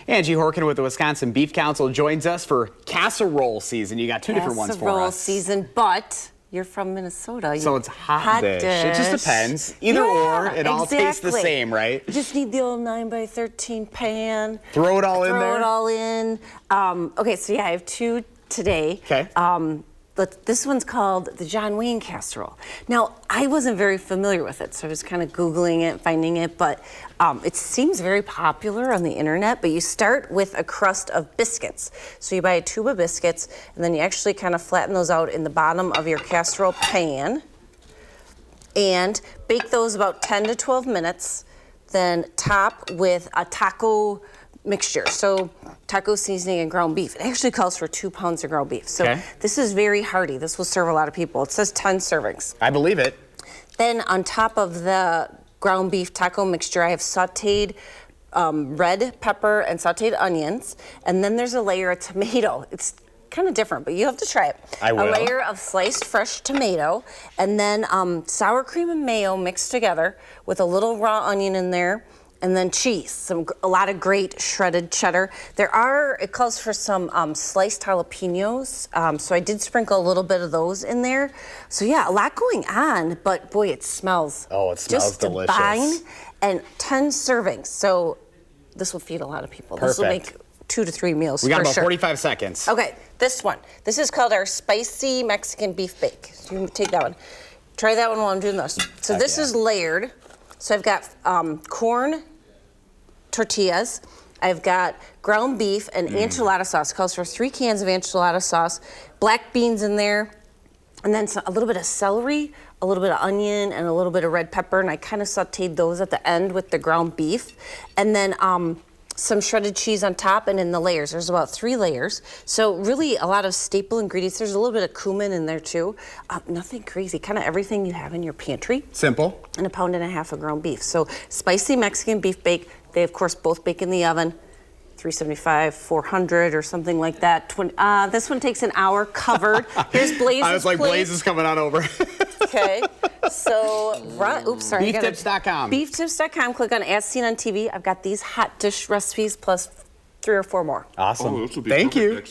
Angie Horkan with the Wisconsin Beef Council joins us for casserole season. You got two different ones for us. Casserole season, but you're from Minnesota. So it's hot dish. It just depends. Either or, it all tastes the same, right? You just need the old 9x13 pan. Throw it all in there? Throw it all in. Okay, so yeah, I have two today. Okay. But this one's called the John Wayne casserole. Now, I wasn't very familiar with it, so I was kind of Googling it, finding it, but it seems very popular on the internet, but you start with a crust of biscuits. So you buy a tube of biscuits, and then you actually kind of flatten those out in the bottom of your casserole pan, and bake those about 10 to 12 minutes, then top with a taco mixture. So taco seasoning and ground beef. It actually calls for 2 pounds of ground beef. So this is very hearty. This will serve a lot of people. It says 10 servings. I believe it. Then on top of the ground beef taco mixture, I have sauteed red pepper and sauteed onions. And then there's a layer of tomato. It's kind of different, but you have to try it. I will. A layer of sliced fresh tomato, and then sour cream and mayo mixed together with a little raw onion in there. And then cheese, a lot of great shredded cheddar. It calls for some sliced jalapenos, so I did sprinkle a little bit of those in there. So yeah, a lot going on, but boy, it smells. Oh, it smells just delicious. Divine, and 10 servings, so this will feed a lot of people. Perfect. This will make 2 to 3 meals We got for about sure. 45 seconds. Okay, this one. This is called our spicy Mexican beef bake. So you can take that one. Try that one while I'm doing this. So this is layered. So I've got corn tortillas. I've got ground beef and enchilada sauce. It calls for 3 cans of enchilada sauce, black beans in there, and then a little bit of celery, a little bit of onion, and a little bit of red pepper. And I kind of sauteed those at the end with the ground beef. And then some shredded cheese on top and in the layers. There's about 3 layers. So really a lot of staple ingredients. There's a little bit of cumin in there too. Nothing crazy, kind of everything you have in your pantry. Simple. And 1.5 pounds of ground beef. So spicy Mexican beef bake. They of course both bake in the oven. 375, 400 or something like that. This one takes an hour covered. Here's Blaze's I was like, plate. Blaze is coming on over. Okay, so, oops, sorry. Beeftips.com. Beeftips.com, click on As Seen on TV. I've got these hot dish recipes plus 3 or 4 more. Awesome. Oh, this will be Thank you. perfect.